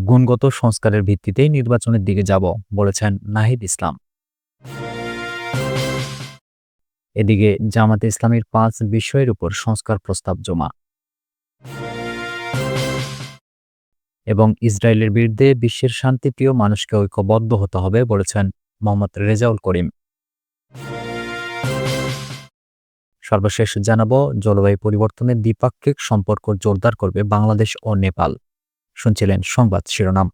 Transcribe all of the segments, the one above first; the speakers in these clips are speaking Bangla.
গুণগত সংস্কারের ভিত্তিতেই নির্বাচনের দিকে যাব বলেছেন নাহিদ ইসলাম। এদিকে জামাতে ইসলামীর ৫ বিষয়ের উপর সংস্কার প্রস্তাব জমা এবং ইসরায়েলের বিরুদ্ধে বিশ্বের শান্তিপ্রিয় মানুষকে ঐক্যবদ্ধ হতে হবে বলেছেন মোহাম্মদ রেজাউল করিম। সর্বশেষ জানাবো, জলবায়ু পরিবর্তনের দ্বিপাক্ষিক সম্পর্ক জোরদার করবে বাংলাদেশ ও নেপাল। শুনছিলেন সংবাদ শিরোনাম।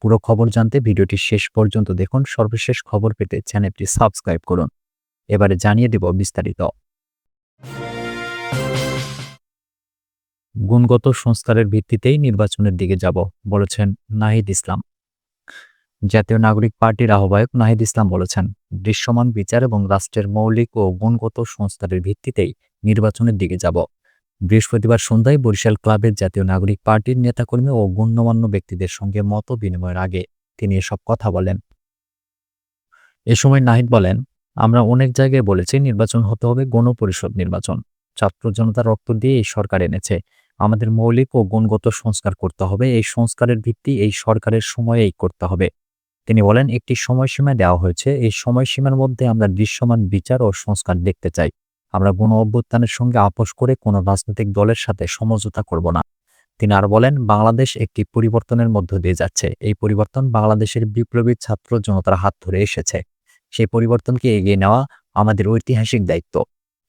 পুরো খবর জানতে ভিডিওটি শেষ পর্যন্ত দেখুন। সর্বশেষ খবর পেতে চ্যানেলটি সাবস্ক্রাইব করুন। এবারে জানিয়ে দেব বিস্তারিত। গুণগত সংস্কারের ভিত্তিতেই নির্বাচনের দিকে যাব বলেছেন নাহিদ ইসলাম। জাতীয় নাগরিক পার্টির আহ্বায়ক নাহিদ ইসলাম বলেছেন, দৃশ্যমান বিচার এবং রাষ্ট্রের মৌলিক ও গুণগত সংস্কারের ভিত্তিতেই নির্বাচনের দিকে যাব। বৃহস্পতিবার সন্ধ্যায় বরিশাল ক্লাবের জাতীয় নাগরিক পার্টির নেতাকর্মী ও গণ্যমান্য ব্যক্তিদের সঙ্গে মত বিনিময়ের আগে তিনি এসব কথা বলেন। এ সময় নাহিদ বলেন, আমরা অনেক জায়গায় বলেছি নির্বাচন হতে হবে গণপরিষদ নির্বাচন। ছাত্র জনতা রক্ত দিয়ে এই সরকার এনেছে। আমাদের মৌলিক ও গুণগত সংস্কার করতে হবে। এই সংস্কারের ভিত্তি এই সরকারের সময়েই করতে হবে। তিনি বলেন, একটি সময়সীমা দেওয়া হয়েছে। এই সময়সীমার মধ্যে আমরা দৃশ্যমান বিচার ও সংস্কার দেখতে চাই। আমরা গণ অভ্যুত্থানের সঙ্গে আপোষ করে কোনো রাজনৈতিক দলের সাথে সমঝোতা করব না। তিনি আর বলেন, বাংলাদেশ একটি পরিবর্তনের মধ্য দিয়ে যাচ্ছে। এই পরিবর্তন বাংলাদেশের বিপ্লবী ছাত্র জনতার হাত ধরে এসেছে। সেই পরিবর্তনকে এগিয়ে নেওয়া আমাদের ঐতিহাসিক দায়িত্ব।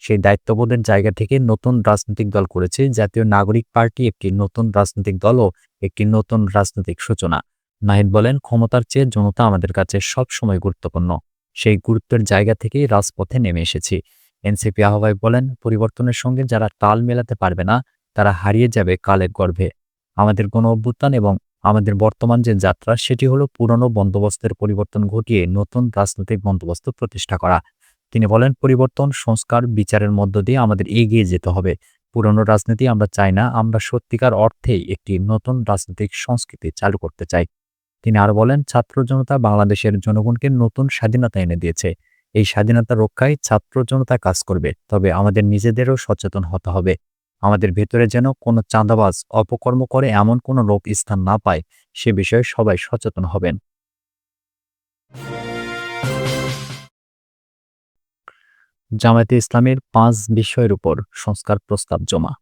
সেই দায়িত্ববোধের জায়গা থেকে নতুন রাজনৈতিক দল করেছে। জাতীয় নাগরিক পার্টি একটি নতুন রাজনৈতিক দল ও একটি নতুন রাজনৈতিক সূচনা। নাহিদ বলেন, ক্ষমতার চেয়ে জনতা আমাদের কাছে সবসময় গুরুত্বপূর্ণ। সেই গুরুত্বের জায়গা থেকেই রাজপথে নেমে এসেছি। এনসিপি আহ্বায়ক বলেন, পরিবর্তনের সঙ্গে যারা তাল মেলাতে পারবে না তারা হারিয়ে যাবে কালের গর্ভে। আমাদের গণ অভ্যুত্থান এবং আমাদের বর্তমান যে যাত্রা, সেটি হলো পুরনো বন্দোবস্তের পরিবর্তন ঘটিয়ে নতুন রাজনৈতিক বন্দোবস্ত প্রতিষ্ঠা করা। তিনি বলেন, পরিবর্তন, সংস্কার, বিচারের মধ্য দিয়ে আমাদের এগিয়ে যেতে হবে। পুরনো রাজনীতি আমরা চাই না। আমরা সত্যিকার অর্থেই একটি নতুন রাজনৈতিক সংস্কৃতি চালু করতে চাই। তিনি আরো বলেন, ছাত্র জনতা বাংলাদেশের জনগণকে নতুন স্বাধীনতা এনে দিয়েছে। এই স্বাধীনতা রক্ষায় ছাত্র জনতা কাজ করবে। তবে আমাদের নিজেদেরও সচেতন হতে হবে। আমাদের ভেতরে যেন কোনো চাঁদাবাজ, অপকর্ম করে এমন কোনো লোক স্থান না পায়, সে বিষয়ে সবাই সচেতন হবেন। জামায়াতে ইসলামের ৫ বিষয়ের উপর সংস্কার প্রস্তাব জমা।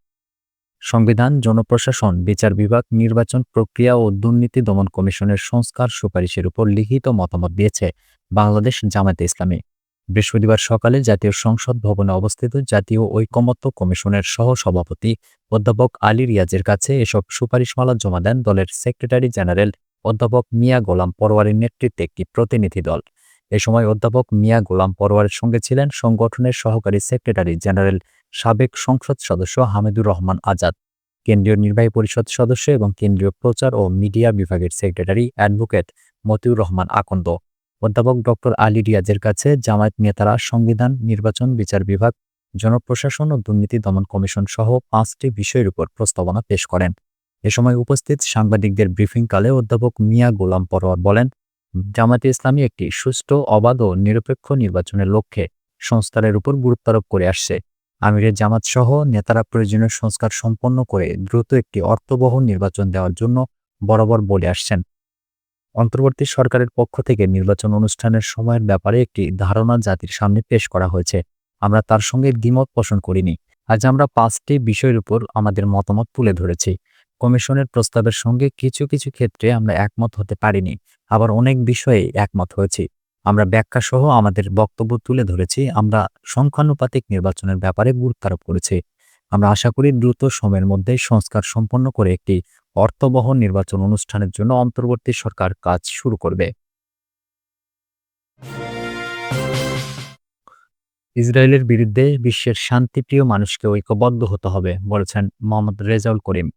সংবিধান, জনপ্রশাসন, বিচার বিভাগ, নির্বাচন প্রক্রিয়া ও দুর্নীতি দমন কমিশনের সংস্কার সুপারিশের উপর লিখিত মতামত দিয়েছে বাংলাদেশ জামায়াতে ইসলামী। বৃহস্পতিবার সকালে জাতীয় সংসদ ভবনে অবস্থিত জাতীয় ঐকমত্য কমিশনের সহ-সভাপতি অধ্যাপক আলী রিয়াজের কাছে এসব সুপারিশমালা জমা দেন দলের সেক্রেটারি জেনারেল অধ্যাপক মিয়া গোলাম পরোয়ারের নেতৃত্বে একটি প্রতিনিধি দল। এ সময় অধ্যাপক মিয়া গোলাম পরোয়ারের সঙ্গে ছিলেন সংগঠনের সহকারী সেক্রেটারি জেনারেল সাবেক সংসদ সদস্য হামিদুর রহমান আজাদ, কেন্দ্রীয় নির্বাহী পরিষদ সদস্য এবং কেন্দ্রীয় প্রচার ও মিডিয়া বিভাগের সেক্রেটারি অ্যাডভোকেট মতিউর রহমান আকন্দ। অধ্যাপক ডক্টর আলী রিয়াজের কাছে জামায়াত নেতারা সংবিধান, নির্বাচন, বিচার বিভাগ, জনপ্রশাসন ও দুর্নীতি দমন কমিশন সহ ৫টি বিষয়ের উপর প্রস্তাবনা পেশ করেন। এ সময় উপস্থিত সাংবাদিকদের ব্রিফিংকালে অধ্যাপক মিয়া গোলাম পরোয়ার বলেন, জামায়াতে ইসলামী একটি সুষ্ঠু, অবাধ ও নিরপেক্ষ নির্বাচনের লক্ষ্যে সংস্কারের উপর গুরুত্বারোপ করে আসছে। আমিরের জামাত সহ নেতারা প্রয়োজনীয় সংস্কার সম্পন্ন করে দ্রুত একটি অর্থবহ নির্বাচন দেওয়ার জন্য বরাবর বলে আসছেন। অন্তর্বর্তী সরকারের পক্ষ থেকে নির্বাচন অনুষ্ঠানের সময়ের ব্যাপারে একটি ধারণা জাতির সামনে পেশ করা হয়েছে। আমরা তার সঙ্গে দ্বিমত পোষণ করিনি। আজ আমরা ৫টি বিষয়ের উপর আমাদের মতামত তুলে ধরেছি। কমিশনের প্রস্তাবের সঙ্গে কিছু কিছু ক্ষেত্রে আমরা একমত হতে পারিনি, আবার অনেক বিষয়ে একমত হয়েছি। আমরা ব্যাখ্যা সহ আমাদের বক্তব্য তুলে ধরেছি। আমরা সংখ্যানুপাতিক নির্বাচনের ব্যাপারে গুরুত্বারোপ করেছি। আমরা আশা করি দ্রুত সময়ের মধ্যে সংস্কার সম্পন্ন করে একটি অর্থবহ নির্বাচন অনুষ্ঠানের জন্য অন্তর্বর্তী সরকার কাজ শুরু করবে। ইসরায়েলের বিরুদ্ধে বিশ্বের শান্তিপ্রিয় মানুষকে ঐক্যবদ্ধ হতে হবে বলেছেন মোহাম্মদ রেজাউল করিম।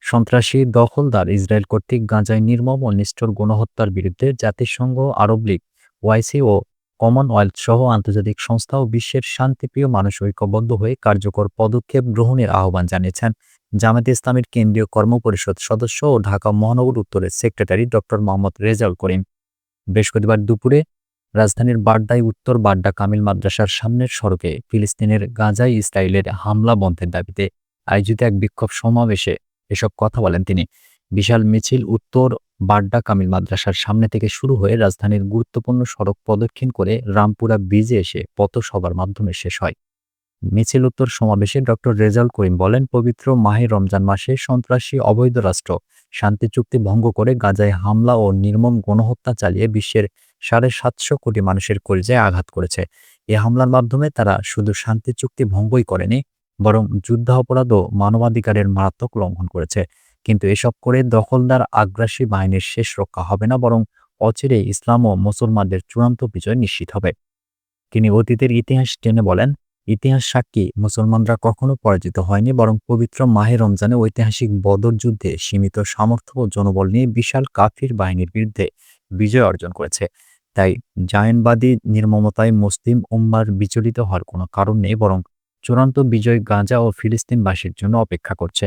সন্ত্রাসী, দখলদার ইসরায়েল কর্তৃক গাজায় নির্মম ও নিষ্ঠুর গণহত্যার বিরুদ্ধে জাতিসংঘ, আরব লীগ, ওআইসি ও কমনওয়েলথ সহ আন্তর্জাতিক সংস্থা ও বিশ্বের শান্তিপ্রিয় মানুষ ঐক্যবদ্ধ হয়ে কার্যকর পদক্ষেপ গ্রহণের আহ্বান জানিয়েছেন জামায়াতে ইসলামীর কেন্দ্রীয় কর্মপরিষদ সদস্য ও ঢাকা মহানগর উত্তরের সেক্রেটারি ডক্টর মোহাম্মদ রেজাউল করিম। বৃহস্পতিবার দুপুরে রাজধানীর বাড্ডায় উত্তর বাড্ডা কামিল মাদ্রাসার সামনের সড়কে ফিলিস্তিনের গাজায় ইসরায়েলের হামলা বন্ধের দাবিতে আয়োজিত এক বিক্ষোভ সমাবেশে এসব কথা বলেন তিনি। বিশাল মিছিল উত্তর বাড্ডা কামিল মাদ্রাসার সামনে থেকে শুরু হয়ে রাজধানীর গুরুত্বপূর্ণ সড়ক প্রদক্ষিণ করে রামপুরা ব্রিজে এসে পথসভার মাধ্যমে শেষ হয়। মিছিল উত্তর সমাবেশে ডক্টর রেজাউল করিম বলেন, পবিত্র মাহে রমজান মাসে সন্ত্রাসী অবৈধ রাষ্ট্র শান্তি চুক্তি ভঙ্গ করে গাজায় হামলা ও নির্মম গণহত্যা চালিয়ে বিশ্বের ৭৫০ কোটি মানুষের কলিজায় আঘাত করেছে। এ হামলার মাধ্যমে তারা শুধু শান্তি চুক্তি ভঙ্গই করেনি, বরং যুদ্ধাপরাধ ও মানবাধিকারের মারাত্মক লঙ্ঘন করেছে। কিন্তু এসব করে দখলদার আগ্রাসী বাহিনীর শেষ রক্ষা হবে না, বরং অচিরেই ইসলাম ও মুসলমানদের চূড়ান্ত বিজয় নিশ্চিত হবে। তিনি অতীতের ইতিহাস টেনে বলেন, ইতিহাস সাক্ষী মুসলমানরা কখনো পরাজিত হয়নি, বরং পবিত্র মাহে রমজানে ঐতিহাসিক বদর যুদ্ধে সীমিত সামর্থ্য ও জনবল নিয়ে বিশাল কাফির বাহিনীর বিরুদ্ধে বিজয় অর্জন করেছে। তাই জায়নবাদী নির্মমতায় মুসলিম উম্মার বিচলিত হওয়ার কোনো কারণ নেই, বরং চূড়ান্ত বিজয় গাজা ও ফিলিস্তিনবাসীর জন্য অপেক্ষা করছে।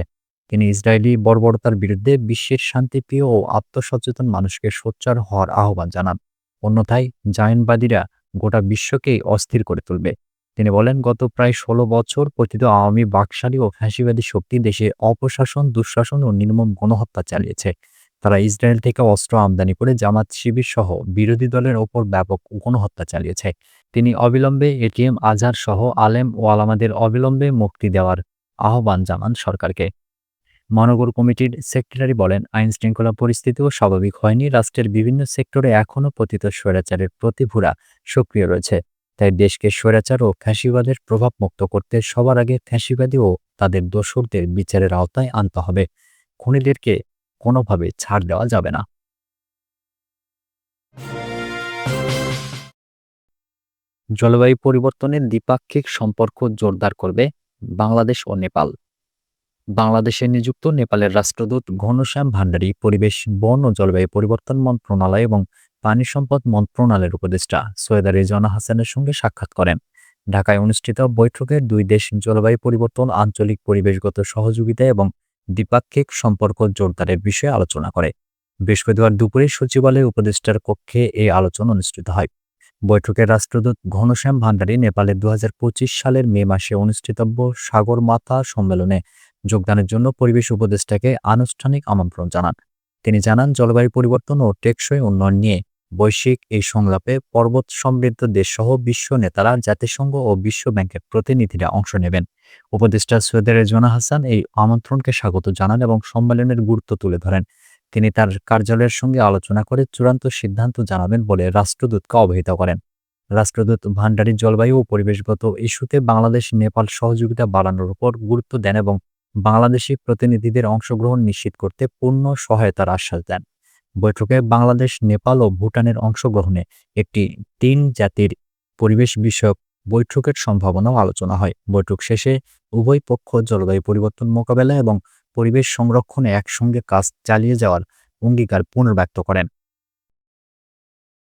তিনি ইসরায়েলি বর্বরতার বিরুদ্ধে বিশ্বের শান্তিপ্রিয় ও আত্মসচেতন মানুষকে সোচ্চার হওয়ার আহ্বান জানান। অন্যথায় জায়নবাদীরা গোটা বিশ্বকেই অস্থির করে তুলবে। তিনি বলেন, গত প্রায় ১৬ বছর পতিত আওয়ামী বাকশালী ও ফ্যাসিবাদী শক্তি দেশে অপশাসন, দুঃশাসন ও নির্মম গণহত্যা চালিয়েছে। তারা ইসরায়েল থেকে অস্ত্র আমদানি করে জামাত শিবির সহ বিরোধী দলের ওপর ব্যাপক গণহত্যা চালিয়েছে। তিনি অবিলম্বে এটিএম আজহার সহ আলেম ও আলামাদের অবিলম্বে মুক্তি দেওয়ার আহ্বান জানান সরকারকে। মহানগর কমিটির সেক্রেটারি বলেন, আইনশৃঙ্খলা পরিস্থিতিও স্বাভাবিক হয়নি। রাষ্ট্রের বিভিন্ন সেক্টরে এখনও পতিত স্বৈরাচারের প্রতিভূরা সক্রিয় রয়েছে। তাই দেশকে স্বৈরাচার ও ফ্যাসিবাদের প্রভাব মুক্ত করতে সবার আগে ফ্যাসিবাদী ও তাদের দোসরদের বিচারের আওতায় আনতে হবে। খুনিদেরকে কোনোভাবে ছাড় দেওয়া যাবে না। জলবায়ু পরিবর্তনের দ্বিপাক্ষিক সম্পর্ক জোরদার করবে বাংলাদেশ ও নেপাল। বাংলাদেশে নিযুক্ত নেপালের রাষ্ট্রদূত ঘনশ্যাম ভান্ডারী পরিবেশ, বন ও জলবায়ু পরিবর্তন মন্ত্রণালয় এবং পানি সম্পদ মন্ত্রণালয়ের উপদেষ্টা সৈয়দা রেজওয়ানা হাসানের সঙ্গে সাক্ষাৎ করেন। ঢাকায় অনুষ্ঠিত বৈঠকে দুই দেশ জলবায়ু পরিবর্তন, আঞ্চলিক পরিবেশগত সহযোগিতা এবং দ্বিপাক্ষিক সম্পর্ক জোরদারের বিষয়ে আলোচনা করে। বৃহস্পতিবার দুপুরে সচিবালয় উপদেষ্টার কক্ষে এই আলোচনা অনুষ্ঠিত হয়। বৈঠকে রাষ্ট্রদূত ঘনশ্যাম ভান্ডারী নেপালের ২০২৫ সালের মে মাসে অনুষ্ঠিতব্য সাগরমাথা সম্মেলনে যোগদানের জন্য পরিবেশ উপদেষ্টাকে আনুষ্ঠানিক আমন্ত্রণ জানান। তিনি জানান, জলবায়ু পরিবর্তন ও টেকসই উন্নয়ন নিয়ে বৈশ্বিক এই সংলাপে পর্বত সমৃদ্ধ দেশসহ বিশ্ব নেতারা, জাতিসংঘ ও বিশ্ব ব্যাংকের প্রতিনিধিরা অংশ নেবেন। উপদেষ্টা সৈয়দা রেজওয়ানা হাসান এই আমন্ত্রণকে স্বাগত জানান এবং সম্মেলনের গুরুত্ব তুলে ধরেন। তিনি তার কার্যালয়ের সঙ্গে আলোচনা করে চূড়ান্ত সিদ্ধান্ত জানাবেন বলে রাষ্ট্রদূতকে অবহিত করেন। রাষ্ট্রদূত ভান্ডারী জলবায়ু ও পরিবেশগত ইস্যুতে বাংলাদেশ নেপাল সহযোগিতা বাড়ানোর উপর গুরুত্ব দেন এবং বাংলাদেশি প্রতিনিধিদের অংশগ্রহণ নিশ্চিত করতে পূর্ণ সহায়তার আশ্বাস দেন। বৈঠকে বাংলাদেশ, নেপাল ও ভুটানের অংশগ্রহণে একটি ৩ জাতির পরিবেশ বিষয়ক বৈঠকের সম্ভাবনাও আলোচনা হয়। বৈঠক শেষে উভয় পক্ষ জলবায়ু পরিবর্তন মোকাবেলা এবং পরিবেশ সংরক্ষণে একসঙ্গে কাজ চালিয়ে যাওয়ার অঙ্গীকার পুনর্ব্যক্ত করেন।